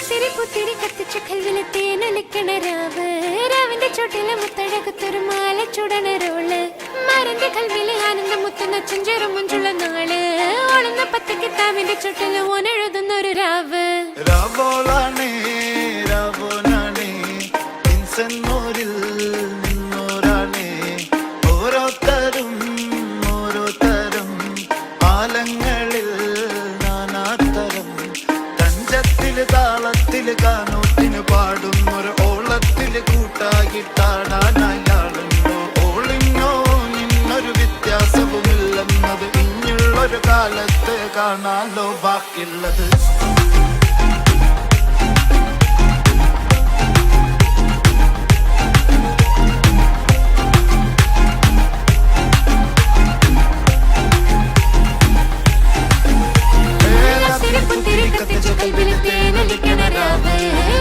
ലത്തിരി പുത്തിരി കത്തിച്ച കൽവിലെ തേനൊലിക്കണ രാവ് രാവിന്റെ ചോട്ടിലെ മുത്തഴകത്തൊരു മാല ചുടണ റോള് മാറിന്റെ കൽവിലെ ആനന്ദം മുത്തുന്ന ചെഞ്ചേറും മുഞ്ചുള്ള നാള് ഓളുന്ന പത്ത് കിതാബിന്റെ ചുട്ടില് ഓനെഴുതുന്ന ഒരു രാവ് രാവോളാണേ രാവോനാണേ ഇൻസന്നൂരിൽ നിന്നോരാണേ ഓരോരുത്തരും ഓരോരുത്തരും ആലങ്ങളിൽ നാനാത്തരം തഞ്ചത്തില് താളത്തില് കാനോത്തിന് പാടുന്നൊരു ഓളത്തില് കൂട്ടാകിട്ടാടാനയാളുണ്ടോ ഓളിഞ്ഞോ നിന്നൊരു വ്യത്യാസവുമില്ലെന്നത് ഇനിയുള്ളൊരു കാലത്ത് കാണാലോ ബാക്കിയുള്ളത്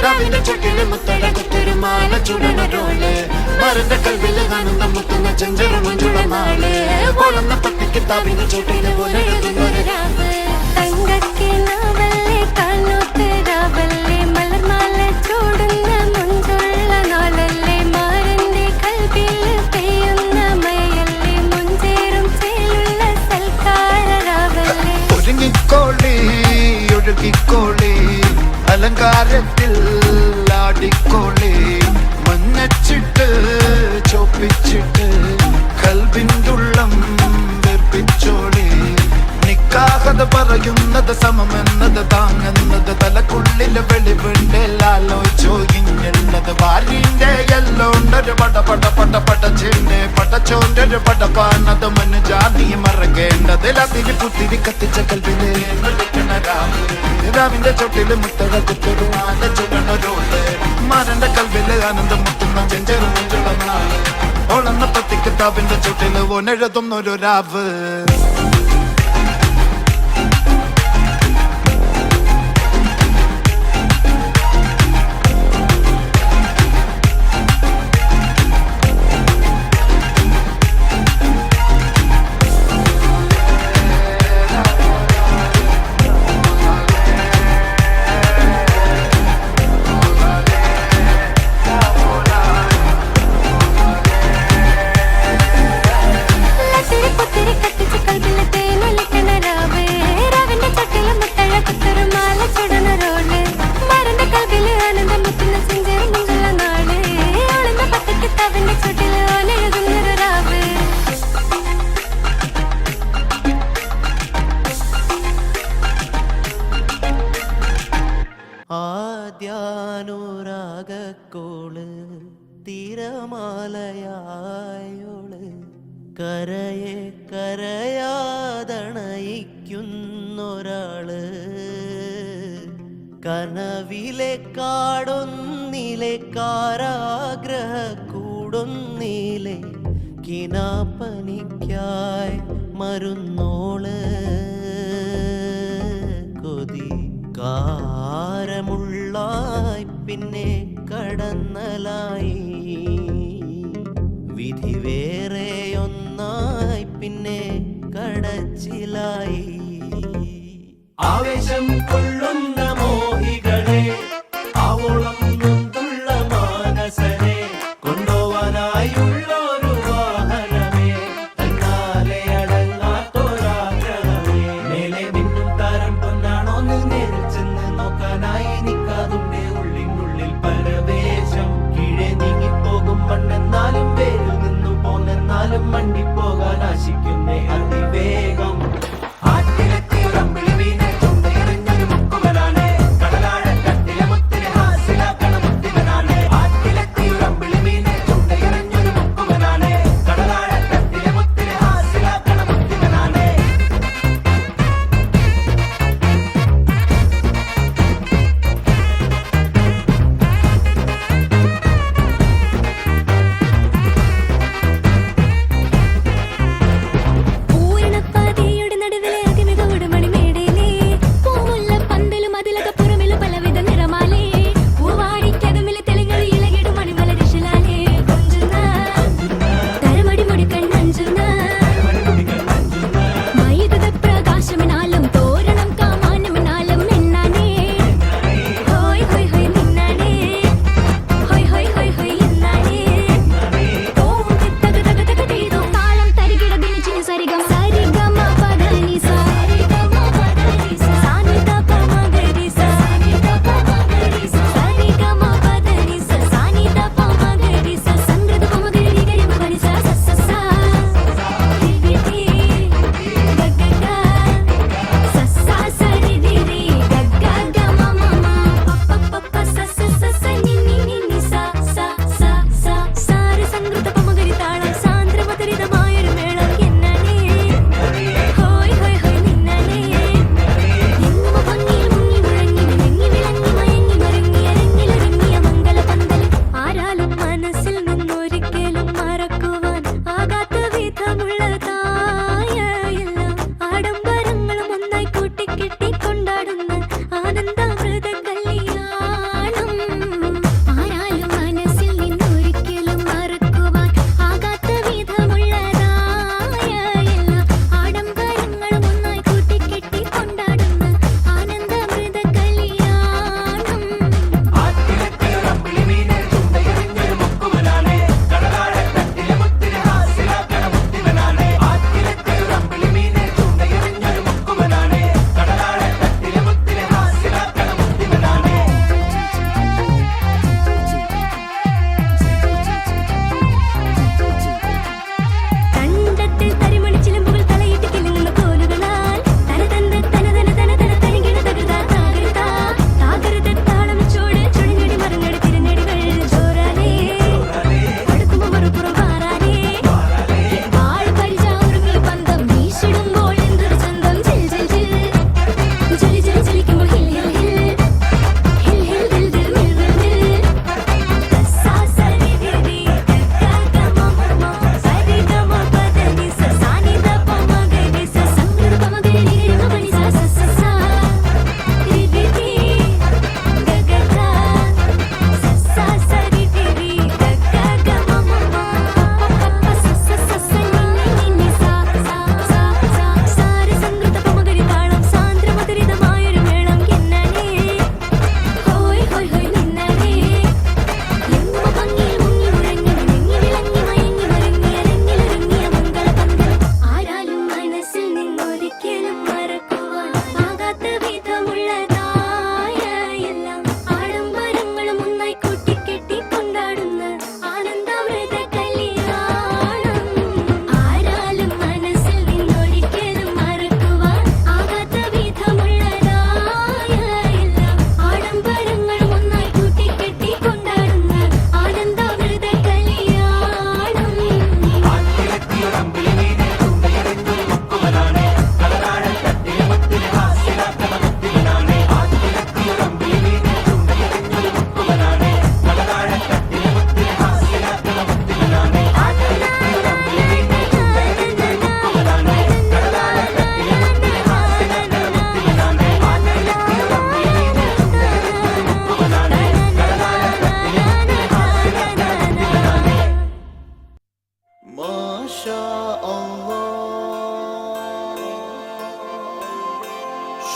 രാവിന്റെ ചുട്ടില് മുത്തഴകത്തൊരു മാല ചുടണ റോള് മരന്റെ കൽവില് കാണുന്ന മുത്തുന്ന ചെഞ്ചെറു മഞ്ചുള്ള നാള് ഓളുന്ന പത്ത് കിതാബിന്റെ ചുട്ടില് പോലെഴുതുന്നൊരു രാവ് തങ്കക്കിനാവല്ലേ കാലോത്ത് രാവല്ലേ മലർമാല ചൂടുന്ന മുഞ്ചുള്ള നാളല്ലേ മാരന്റെ കൽവില് പെയ്യുന്ന മയല്ലേ മുഞ്ചേറും ചേലുള്ള സൽക്കാര രാവല്ലേ ഒരുങ്ങിക്കോളി ഒഴുകിക്കോളി അലങ്കാരത്തിൽ ആടിക്കോളി മഞ്ഞച്ചിട്ട് ചോപ്പിച്ചിട്ട് കൽബിന്റുള്ളം വെർപ്പിച്ചോളി നിക്കാഹത പറയുന്നത് സമമെന്നത് താങ്ങുന്നത് തലക്കുള്ളിലെ വെളിവുണ്ടെല്ലാലോചോ ഇങ്ങുള്ളത് വാലിന്റെ എല്ലോണ്ടൊരു പടച്ചിന്റെ പടച്ചോന്റെ പടപ്പാണത് മനുജാതി മറക്കേണ്ടത് അതിരി പുത്തിരി കത്തിച്ച കൽവിലെ രാവിന്റെ ചുട്ടില് മുത്തഴകത്തൊരു മാല ചുടണ റോള് മാരന്റെ കൽവില് ആനന്ദം മുത്തുന്ന ചെഞ്ചെറു മുഞ്ചുള്ള നാള് ഓളന്ന പത്ത് കിതാബിന്റെ ചുട്ടില് ഓനെഴുതുന്നൊരു രാവ് ആദ്യാനുരാഗക്കോള് തിരമാലയായോള് കരയെ കരയാതണയിക്കുന്നൊരാള് കനവിലെ കാടൊന്നിലെ കാരാഗ്രഹ കൂടൊന്നിലെ കിനാപ്പനിക്കായി മരുന്നോള് കൊതി കാരമുള്ളായി പിന്നെ കടന്നലായി വിധി വേറെയൊന്നായി പിന്നെ കടച്ചിലായി ആവേശം കൊള്ളുന്ന മോഹികളെ ആവോളം നൊന്തുള്ള മാനസനെ കൊണ്ടുപോവാനായുള്ളൊരു വാഹനമേ തന്നാലെ അടങ്ങാത്തൊരാഗ്രഹമേ മേലെ മിന്നും താരം പൊന്നാണോന്ന് നേരിൽ ചെന്ന് നോക്കാനായി നിൽക്കാതുണ്ട് ഉള്ളിനുള്ളിൽ പരവേശം കീഴെ നീങ്ങിപ്പോകും മണ്ണെന്നാലും പേരിൽ നിന്നും പോന്നെന്നാലും മണ്ടിപ്പോകാൻ ആശിക്കുന്നേ അതിവേഗം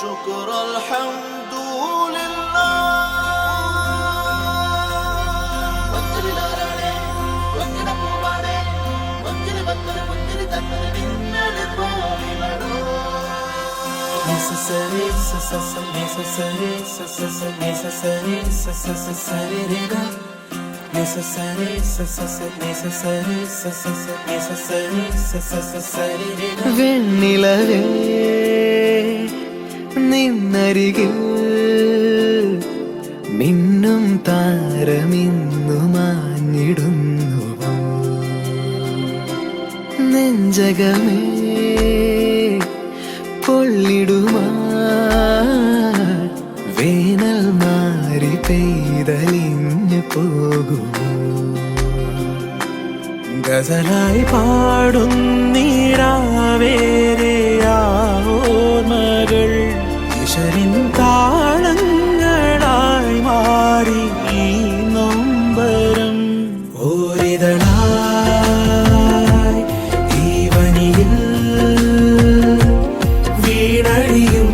والشكر الحمد لله Necessary, necessary, necessary, necessary, വെണ്ണിലവേ നിന്നരികിൽ മിന്നും താരമിന്നു മാഞ്ഞിടുന്നു നെഞ്ചകമേ പൊള്ളിടുമാ വേനൽ മാറി പെയ്തലിഞ്ഞു പോകുമോ ഗസലായി പാടുന്നീരാവേരെയാവോർമകൾ ഈശ്വരിൻ താളങ്ങളായി മാറി ഈ നൊമ്പരം ഓരിതളായി ഈ വനിയിൽ വീണടിയും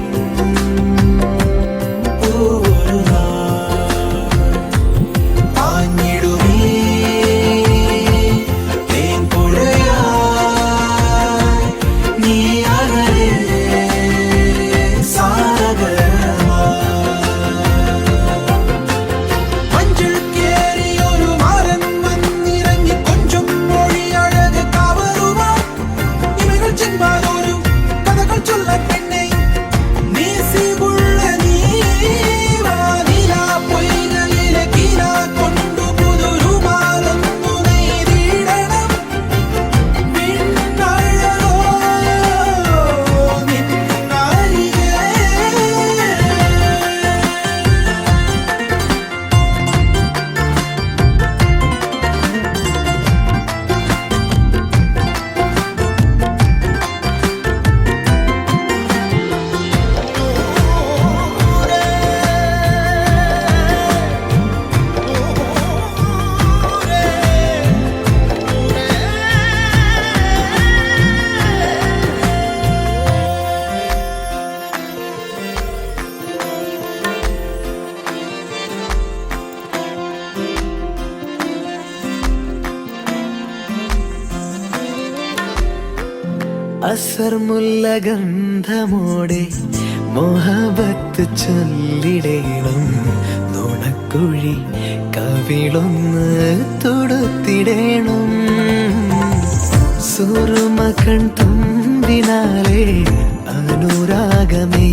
അസർമുല്ല ഗന്ധമോടെ മോഹബത്ത് ചൊല്ലിടേണം നുണക്കുഴി കവിളൊന്ന് തൊടുത്തിടേണം സുറുമകൺ തുമ്പിനാലെ അനുരാഗമേ